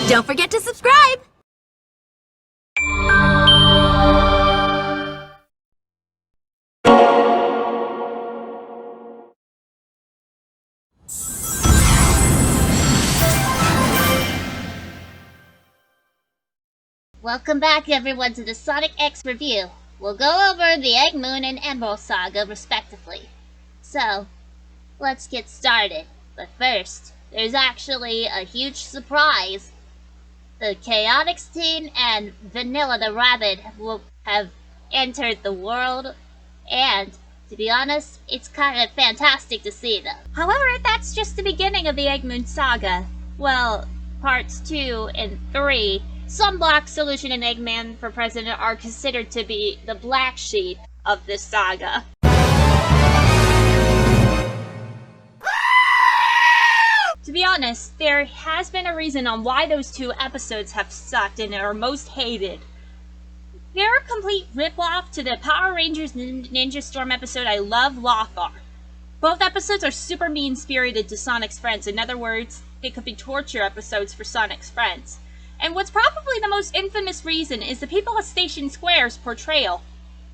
Don't forget to subscribe! Welcome back everyone to the Sonic X review. We'll go over the Egg Moon and Emerl Saga respectively. So, let's get started. But first, there's actually a huge surprise. The Chaotix Teen and Vanilla the Rabbit have entered the world, and to be honest, it's kind of fantastic to see them. However, that's just the beginning of the Egg Moon Saga. Well, parts 2 and 3. Sunblock, Solution, and Eggman for President are considered to be the black sheep of this saga. To be honest, there has been a reason on why those two episodes have sucked and are most hated. They're a complete ripoff to the Power Rangers Ninja Storm episode I Love Lothar. Both episodes are super mean-spirited to Sonic's friends. In other words, they could be torture episodes for Sonic's friends. And what's probably the most infamous reason is the people of Station Square's portrayal.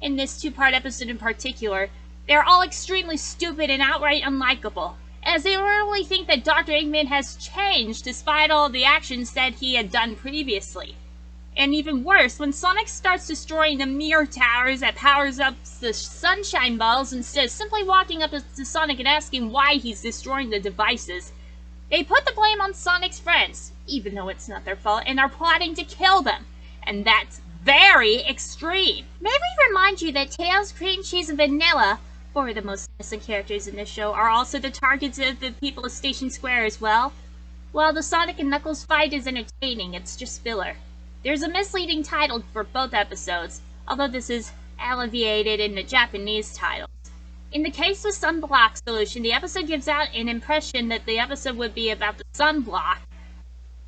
In this two-part episode in particular, they're all extremely stupid and outright unlikable, as they literally think that Dr. Eggman has changed despite all the actions that he had done previously. And even worse, when Sonic starts destroying the mirror towers that powers up the sunshine balls instead of simply walking up to Sonic and asking why he's destroying the devices, they put the blame on Sonic's friends, even though it's not their fault, and are plotting to kill them. And that's very extreme. May we remind you that Tails, Cream Cheese, and Vanilla, four of the most innocent characters in this show, are also the targets of the people of Station Square as well? While the Sonic and Knuckles fight is entertaining, it's just filler. There's a misleading title for both episodes, although this is alleviated in the Japanese titles. In the case with Sunblock Solution, the episode gives out an impression that the episode would be about the sunblock,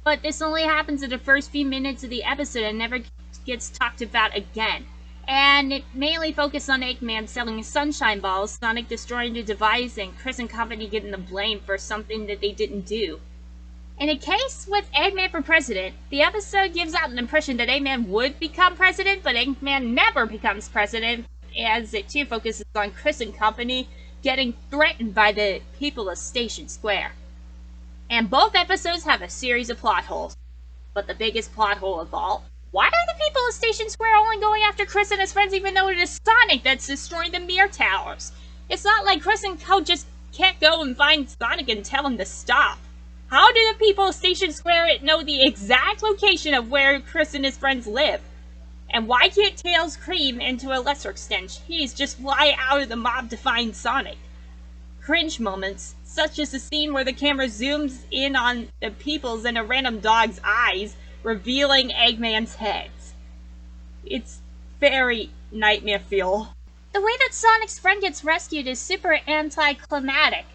but this only happens in the first few minutes of the episode and never gets talked about again. And it mainly focused on Eggman selling sunshine balls, Sonic destroying the device, and Chris and company getting the blame for something that they didn't do. In a case with Eggman for president, the episode gives out an impression that Eggman would become president, but Eggman never becomes president, as it too focuses on Chris and company getting threatened by the people of Station Square. And both episodes have a series of plot holes. But the biggest plot hole of all, why are the people of Station Square only going after Chris and his friends even though it is Sonic that's destroying the mirror towers? It's not like Chris and Co just can't go and find Sonic and tell him to stop. How do the people of Station Square know the exact location of where Chris and his friends live? And why can't Tails, Cream, and to a lesser extent Cheese, just fly out of the mob to find Sonic? Cringe moments, such as the scene where the camera zooms in on the people's and a random dog's eyes, revealing Eggman's heads. It's very nightmare fuel. The way that Sonic's friend gets rescued is super anticlimactic.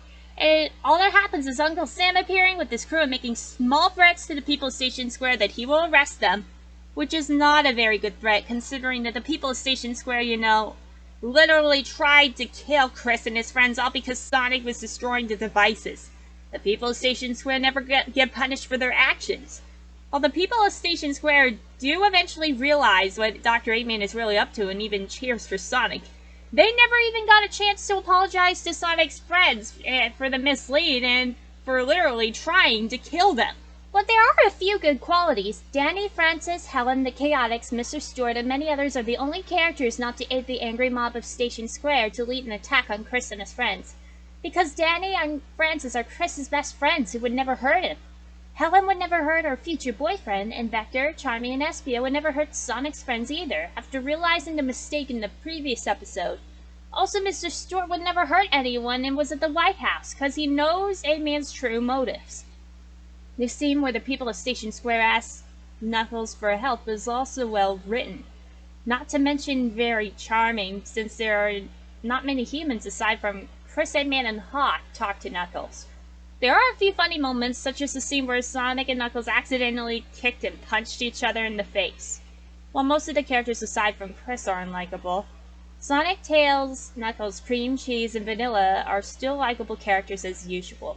All that happens is Uncle Sam appearing with his crew and making small threats to the people of Station Square that he will arrest them, which is not a very good threat considering that the people of Station Square, literally tried to kill Chris and his friends all because Sonic was destroying the devices. The people of Station Square never get punished for their actions. While the people of Station Square do eventually realize what Dr. Eggman is really up to and even cheers for Sonic, they never even got a chance to apologize to Sonic's friends for the mislead and for literally trying to kill them. But there are a few good qualities. Danny, Francis, Helen, the Chaotix, Mr. Stewart, and many others are the only characters not to aid the angry mob of Station Square to lead an attack on Chris and his friends. Because Danny and Francis are Chris's best friends who would never hurt him. Helen would never hurt her future boyfriend, and Vector, Charmy, and Espia would never hurt Sonic's friends either, after realizing the mistake in the previous episode. Also, Mr. Stewart would never hurt anyone and was at the White House, because he knows Eggman's true motives. The scene where the people of Station Square ask Knuckles for help is also well written. Not to mention very charming, since there are not many humans aside from Chris, Eggman, and Hawk talk to Knuckles. There are a few funny moments, such as the scene where Sonic and Knuckles accidentally kicked and punched each other in the face. While most of the characters aside from Chris are unlikable, Sonic, Tails, Knuckles, Cream, Cheese, and Vanilla are still likable characters as usual.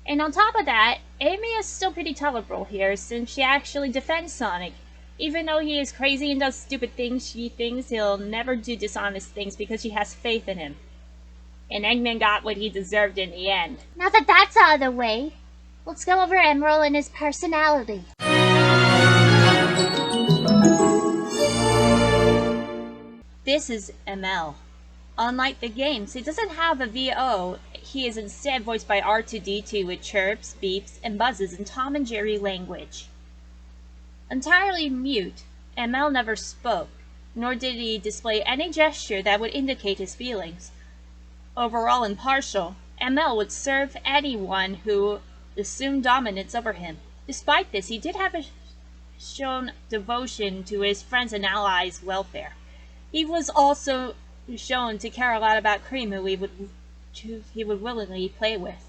And on top of that, Amy is still pretty tolerable here since she actually defends Sonic. Even though he is crazy and does stupid things, she thinks he'll never do dishonest things because she has faith in him. And Eggman got what he deserved in the end. Now that that's out of the way, let's go over Emerl and his personality. This is Emerl. Unlike the games, he doesn't have a VO. He is instead voiced by R2-D2 with chirps, beeps, and buzzes in Tom and Jerry language. Entirely mute, Emerl never spoke, nor did he display any gesture that would indicate his feelings. Overall impartial, Emerl would serve anyone who assumed dominance over him. Despite this, he did have shown devotion to his friends' and allies' welfare. He was also shown to care a lot about Cream, who he would willingly play with.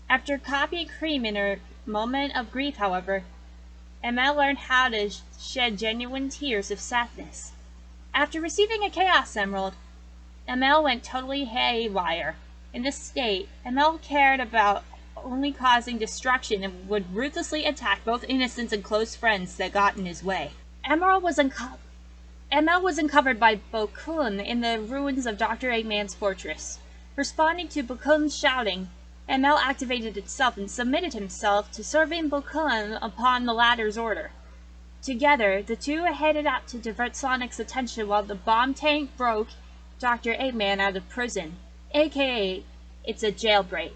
After copying Cream in her moment of grief, however, Emerl learned how to shed genuine tears of sadness. After receiving a Chaos Emerald, Emerl went totally haywire. In this state, Emerl cared about only causing destruction and would ruthlessly attack both innocents and close friends that got in his way. Emerl was uncovered by Bokun in the ruins of Dr. Eggman's fortress. Responding to Bokun's shouting, Emerl activated itself and submitted himself to serving Bokun upon the latter's order. Together, the two headed out to divert Sonic's attention while the bomb tank broke Dr. Eggman out of prison, aka it's a jailbreak.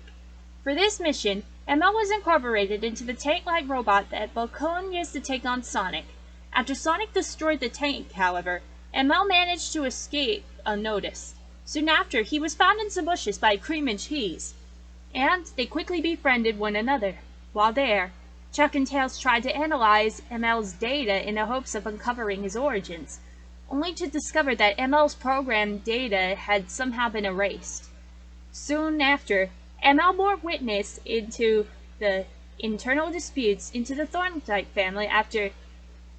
For this mission, Emerl was incorporated into the tank-like robot that Bokun used to take on Sonic. After Sonic destroyed the tank, however, Emerl managed to escape unnoticed. Soon after, he was found in some bushes by Cream and Cheese, and they quickly befriended one another. While there, Chuck and Tails tried to analyze Emerl's data in the hopes of uncovering his origins, only to discover that Emerl's program data had somehow been erased. Soon after, Emerl bore witness into the internal disputes into the Thorndyke family after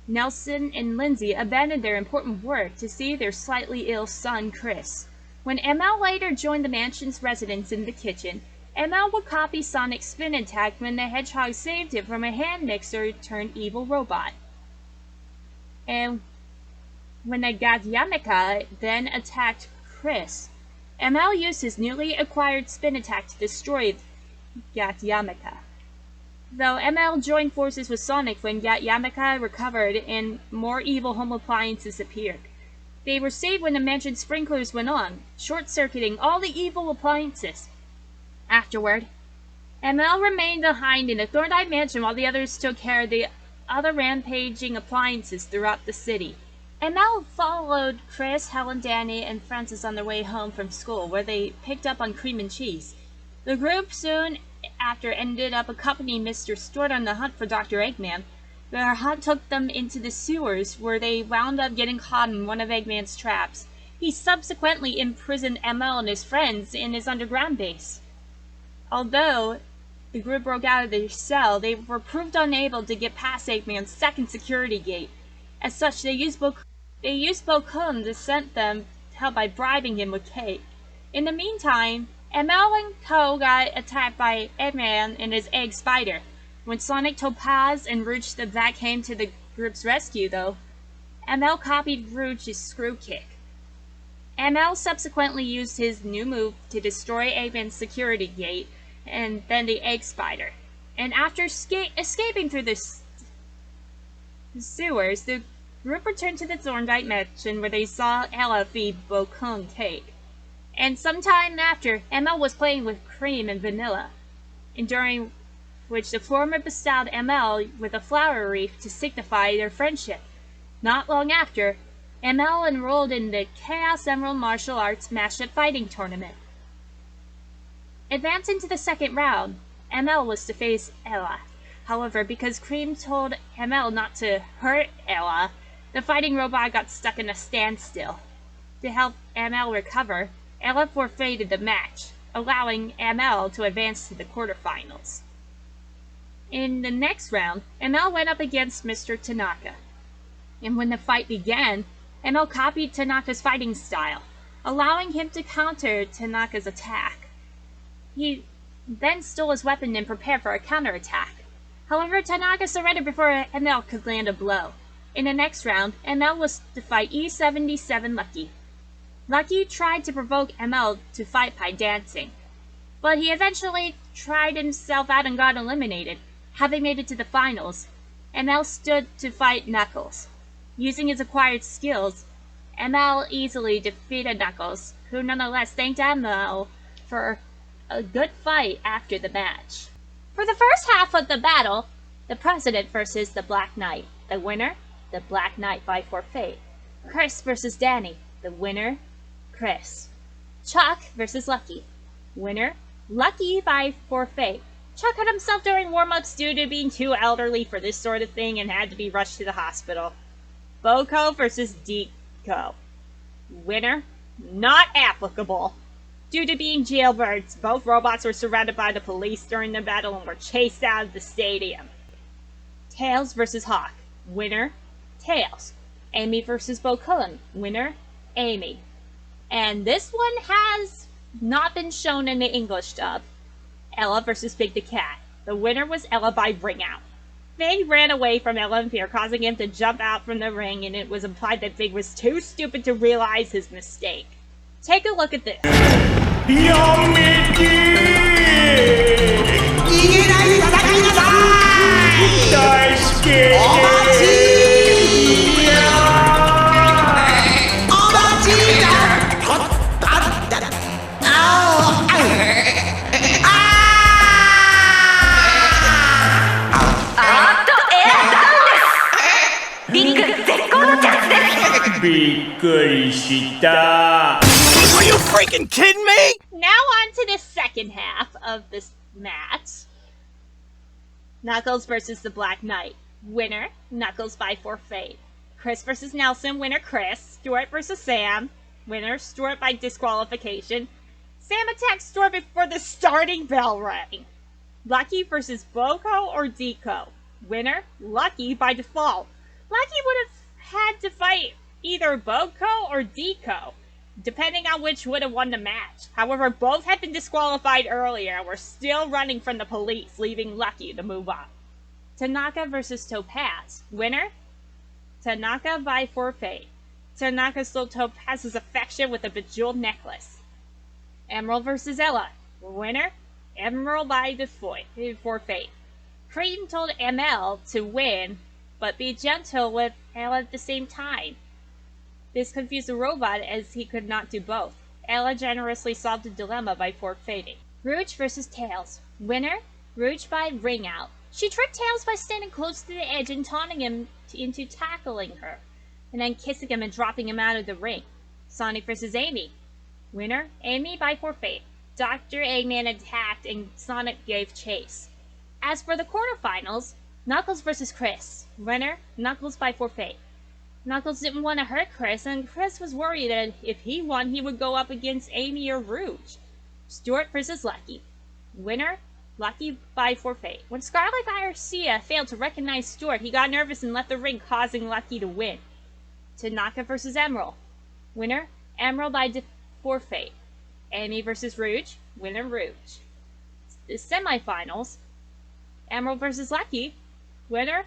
Nelson and Lindsay abandoned their important work to see their slightly ill son, Chris. When Emerl later joined the mansion's residents in the kitchen, Emerl would copy Sonic's spin attack when the hedgehog saved him from a hand mixer turned evil robot. And when the Gatyamika then attacked Chris, Emerl used his newly acquired spin attack to destroy Gatyamika. Though Emerl joined forces with Sonic when Gatyamika recovered and more evil home appliances appeared. They were saved when the mansion's sprinklers went on, short-circuiting all the evil appliances. Afterward, Emerl remained behind in the Thorndyke mansion while the others took care of the other rampaging appliances throughout the city. Emerl followed Chris, Helen, Danny, and Francis on their way home from school, where they picked up on Cream and Cheese. The group soon after ended up accompanying Mr. Stewart on the hunt for Dr. Eggman. Their hunt took them into the sewers, where they wound up getting caught in one of Eggman's traps. He subsequently imprisoned Emerl and his friends in his underground base. Although the group broke out of their cell, they were proved unable to get past Eggman's second security gate. As such, they used Bokun to send them to help by bribing him with cake. In the meantime, Emerl and Co. got attacked by Eggman and his egg spider. When Sonic, Topaz, and Rouge the Bat came to the group's rescue, though, Emerl copied Rouge's screw kick. Emerl subsequently used his new move to destroy Eggman's security gate and then the egg spider. And after escaping through the sewers, the group returned to the Thorndyke mansion where they saw Ella feed Bokun cake. And sometime after, Emerl was playing with Cream and Vanilla, and during which the former bestowed Emerl with a flower wreath to signify their friendship. Not long after, Emerl enrolled in the Chaos Emerald Martial Arts Mashup Fighting Tournament. Advancing to the second round, Emerl was to face Ella. However, because Cream told Emerl not to hurt Ella, the fighting robot got stuck in a standstill. To help Emerl recover, Ella forfeited the match, allowing Emerl to advance to the quarterfinals. In the next round, Emerl went up against Mr. Tanaka. And when the fight began, Emerl copied Tanaka's fighting style, allowing him to counter Tanaka's attack. He then stole his weapon and prepared for a counterattack. However, Tanaka surrendered before Emerl could land a blow. In the next round, Emerl was to fight E77 Lucky. Lucky tried to provoke Emerl to fight by dancing, but he eventually tried himself out and got eliminated, having made it to the finals. Emerl stood to fight Knuckles. Using his acquired skills, Emerl easily defeated Knuckles, who nonetheless thanked Emerl for a good fight after the match. For the first half of the battle, the President versus the Black Knight. The winner, the Black Knight by forfeit. Chris versus Danny. The winner, Chris. Chuck versus Lucky. Winner, Lucky by forfeit. Chuck hurt himself during warm-ups due to being too elderly for this sort of thing and had to be rushed to the hospital. Boko versus Deco. Winner, not applicable. Due to being jailbirds, both robots were surrounded by the police during the battle and were chased out of the stadium. Tails versus Hawk. Winner, Tails. Amy versus Boculum. Winner, Amy. And this one has not been shown in the English dub. Ella versus Big the Cat. The winner was Ella by ring out. Big ran away from Ella in fear, causing him to jump out from the ring, and it was implied that Big was too stupid to realize his mistake. Take a look at this. Are you freaking kidding me? Now on to the second half of this match. Knuckles versus the Black Knight. Winner, Knuckles by forfeit. Chris versus Nelson. Winner, Chris. Stuart versus Sam. Winner, Stuart by disqualification. Sam attacks Stuart before the starting bell rang. Lucky versus Boko or Deco. Winner, Lucky by default. Lucky would have had to fight either Boko or Deco, depending on which would have won the match. However, both had been disqualified earlier and were still running from the police, leaving Lucky to move on. Tanaka versus Topaz. Winner, Tanaka by forfeit. Tanaka stole Topaz's affection with a bejeweled necklace. Emerl versus Ella. Winner, Emerl by forfeit. Creighton told ML to win, but be gentle with Ella at the same time. This confused the robot as he could not do both. Ella generously solved the dilemma by forfeiting. Rouge versus Tails. Winner, Rouge by ring out. She tricked Tails by standing close to the edge and taunting him into tackling her, and then kissing him and dropping him out of the ring. Sonic versus Amy. Winner, Amy by forfeit. Dr. Eggman attacked and Sonic gave chase. As for the quarterfinals, Knuckles versus Chris. Winner, Knuckles by forfeit. Knuckles didn't want to hurt Chris, and Chris was worried that if he won, he would go up against Amy or Rouge. Stuart versus Lucky. Winner, Lucky by forfeit. When Scarlet Garcia failed to recognize Stuart, he got nervous and left the ring, causing Lucky to win. Tanaka versus Emerl. Winner, Emerl by forfeit. Amy versus Rouge. Winner, Rouge. The semifinals, Emerl versus Lucky. Winner,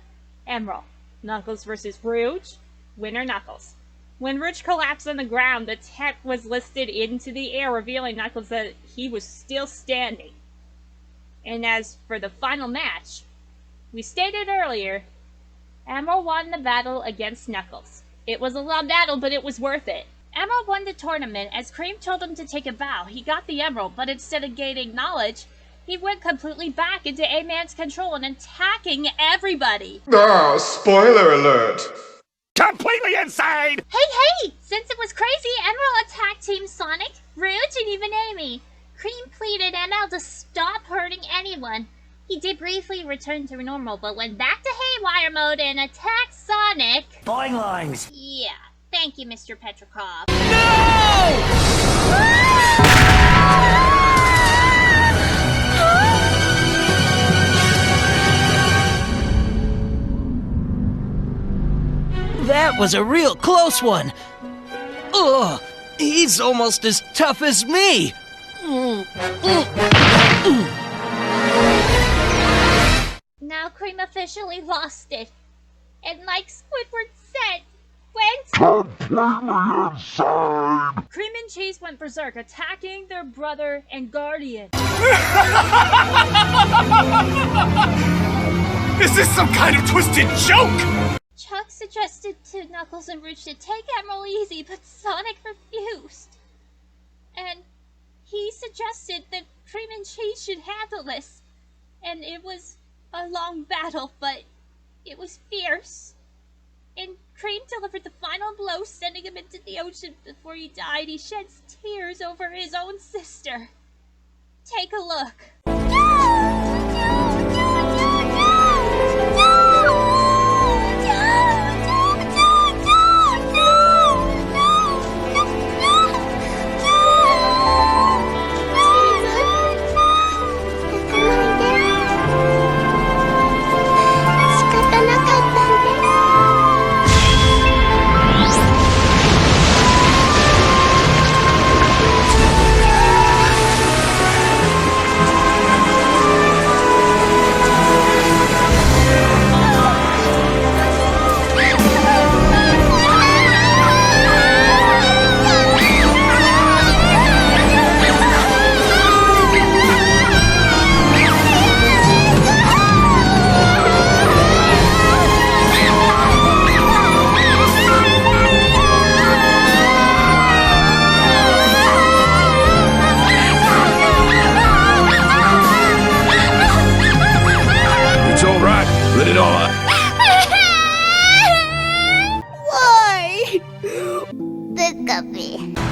Emerl. Knuckles versus Rouge. Winner, Knuckles. When Rouge collapsed on the ground, the tech was lifted into the air, revealing Knuckles that he was still standing. And as for the final match, we stated earlier, Emerl won the battle against Knuckles. It was a long battle, but it was worth it. Emerl won the tournament as Cream told him to take a bow. He got the emerald, but instead of gaining knowledge, he went completely back into A-Man's control and attacking everybody. Ah, spoiler alert! Completely insane! Hey! Since it was crazy, Emerl attacked Team Sonic, Rouge, and even Amy. Cream pleaded ML to stop hurting anyone. He did briefly return to normal, but went back to Haywire mode and attacked Sonic. Boing lines. Yeah, thank you, Mr. Petrikov. That was a real close one. Ugh, he's almost as tough as me. now Cream officially lost it. And like Squidward said, went Cream and Cheese went berserk, attacking their brother and guardian. Is this some kind of twisted joke? Chuck suggested to Knuckles and Rouge to take Emerl easy, but Sonic refused. And he suggested that Cream and Cheese should handle this. And it was a long battle, but it was fierce. And Cream delivered the final blow, sending him into the ocean. Before he died, he sheds tears over his own sister. Take a look.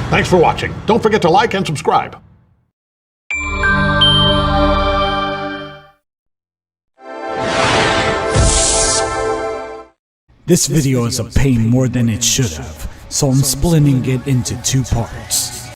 Thanks for watching. Don't forget to like and subscribe. This video is a pain more than it should have, so I'm splitting it into 2 parts.